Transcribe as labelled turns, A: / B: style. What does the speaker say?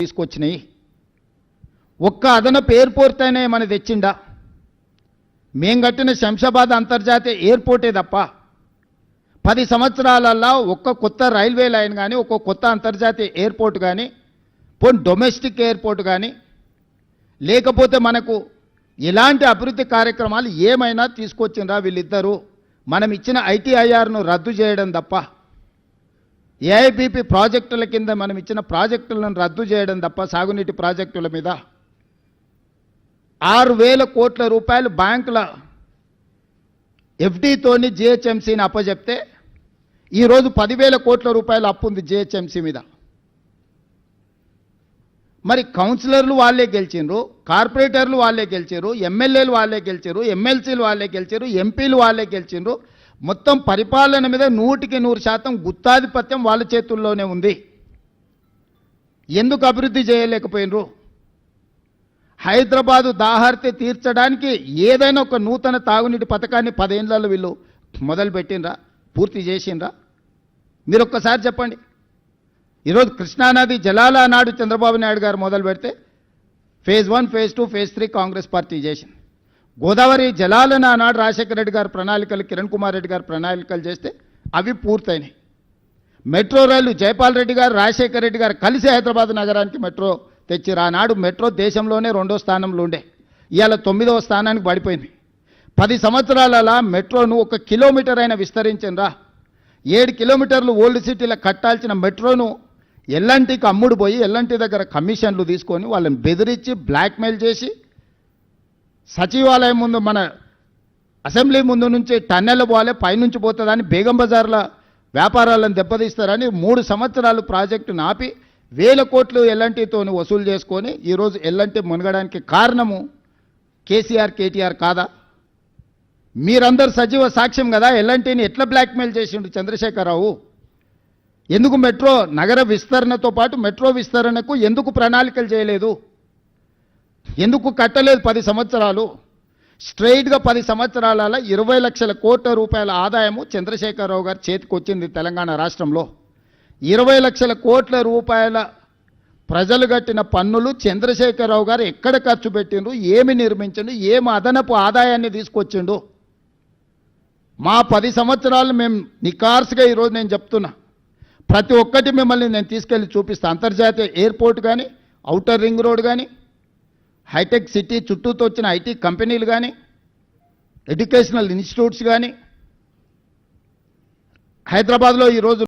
A: తీసుకొచ్చినాయి. ఒక్క అదనపు ఎయిర్పోర్ట్ అయినా మన తెచ్చిండా? మేం కట్టిన శంషాబాద్ అంతర్జాతీయ ఎయిర్పోర్టే తప్ప 10 సంవత్సరాలల్లో ఒక్క కొత్త రైల్వే లైన్ కానీ, ఒక్క కొత్త అంతర్జాతీయ ఎయిర్పోర్ట్ కానీ, పోనీ డొమెస్టిక్ ఎయిర్పోర్ట్ కానీ, లేకపోతే మనకు ఎలాంటి అభివృద్ధి కార్యక్రమాలు ఏమైనా తీసుకొచ్చిండ్రా వీళ్ళిద్దరూ? మనం ఇచ్చిన ఐటీఐఆర్ను రద్దు చేయడం తప్ప, ఏఐబీపీ ప్రాజెక్టుల కింద మనం ఇచ్చిన ప్రాజెక్టులను రద్దు చేయడం తప్ప, సాగునీటి ప్రాజెక్టుల మీద 6,000 కోట్ల రూపాయలు బ్యాంకుల ఎఫ్డీతోని జిహెచ్ఎంసీని అప్పచెప్తే ఈరోజు 10,000 కోట్ల రూపాయలు అప్పు ఉంది జిహెచ్ఎంసీ మీద. మరి కౌన్సిలర్లు వాళ్ళే గెలిచిండ్రు, కార్పొరేటర్లు వాళ్ళే గెలిచారు, ఎమ్మెల్యేలు వాళ్ళే గెలిచారు, ఎమ్మెల్సీలు వాళ్ళే గెలిచారు, ఎంపీలు వాళ్ళే గెలిచిండ్రు. మొత్తం పరిపాలన మీద 100% గుత్తాధిపత్యం వాళ్ళ చేతుల్లోనే ఉంది. ఎందుకు అభివృద్ధి చేయలేకపోయినరు? హైదరాబాదు దాహార్తి తీర్చడానికి ఏదైనా ఒక నూతన తాగునీటి పథకాన్ని 10 ఏళ్లలో వీళ్ళు మొదలుపెట్టినరా? పూర్తి చేసిండ్రా? మీరు ఒక్కసారి చెప్పండి. ఈరోజు కృష్ణానది జలాల నాడు చంద్రబాబు నాయుడు గారు మొదలు పెడితే phase 1, phase 2, phase 3 Congress party చేసింది. గోదావరి జలాలను ఆనాడు రాజశేఖర రెడ్డి గారు ప్రణాళికలు, కిరణ్ కుమార్ రెడ్డి గారు ప్రణాళికలు చేస్తే అవి పూర్తయినాయి. మెట్రో రైలు జైపాల్ రెడ్డి గారు, రాజశేఖర రెడ్డి గారు కలిసి హైదరాబాద్ నగరానికి మెట్రో తెచ్చిరు. ఆనాడు మెట్రో దేశంలోనే 2వ స్థానంలో ఉండే, ఇవాళ 9వ స్థానానికి పడిపోయింది. 10 సంవత్సరాల మెట్రోను 1 కిలోమీటర్ అయినా విస్తరించిండ్రా? 7 కిలోమీటర్లు ఓల్డ్ సిటీలో కట్టాల్సిన మెట్రోను ఎల్ఎన్టీకి అమ్ముడు పోయి, ఎల్ఎన్టీ దగ్గర కమిషన్లు తీసుకొని వాళ్ళని బెదిరించి బ్లాక్మెయిల్ చేసి, సచివాలయం ముందు మన అసెంబ్లీ ముందు నుంచి టన్నెల్ పోవాలి, పైనుంచి పోతుందని బేగం బజార్ల వ్యాపారాలను దెబ్బతీస్తారని 3 సంవత్సరాలు ప్రాజెక్టును ఆపి 1,000 కోట్లు ఎల్ఎన్టీతో వసూలు చేసుకొని ఈరోజు ఎల్ఎన్టీ మునగడానికి కారణము కేసీఆర్, కేటీఆర్ కాదా? మీరందరూ సజీవ సాక్ష్యం కదా. ఎల్ఎన్టీని ఎట్లా బ్లాక్మెయిల్ చేసిండు చంద్రశేఖరరావు? ఎందుకు మెట్రో నగర విస్తరణతో పాటు మెట్రో విస్తరణకు ఎందుకు ప్రణాళికలు చేయలేదు? ఎందుకు కట్టలేదు? 10 సంవత్సరాలు స్ట్రైట్గా 10 సంవత్సరాల 20 లక్షల కోట్ల రూపాయల ఆదాయము చంద్రశేఖరరావు గారు చేతికి వచ్చింది తెలంగాణ రాష్ట్రంలో. 20 లక్షల కోట్ల రూపాయల ప్రజలు కట్టిన పన్నులు చంద్రశేఖరరావు గారు ఎక్కడ ఖర్చు పెట్టిండ్రు, ఏమి నిర్మించిండు, ఏమి అదనపు ఆదాయాన్ని తీసుకొచ్చిండు? మా 10 సంవత్సరాలు మేము నికార్స్గా ఈరోజు నేను చెప్తున్నా, ప్రతి ఒక్కటి మిమ్మల్ని నేను తీసుకెళ్ళి చూపిస్తాను. అంతర్జాతీయ ఎయిర్పోర్ట్ కానీ, ఔటర్ రింగ్ రోడ్ కానీ, హైటెక్ సిటీ చుట్టూతో వచ్చిన ఐటీ కంపెనీలు కానీ, ఎడ్యుకేషనల్ ఇన్స్టిట్యూట్స్ కానీ, హైదరాబాద్లో ఈరోజు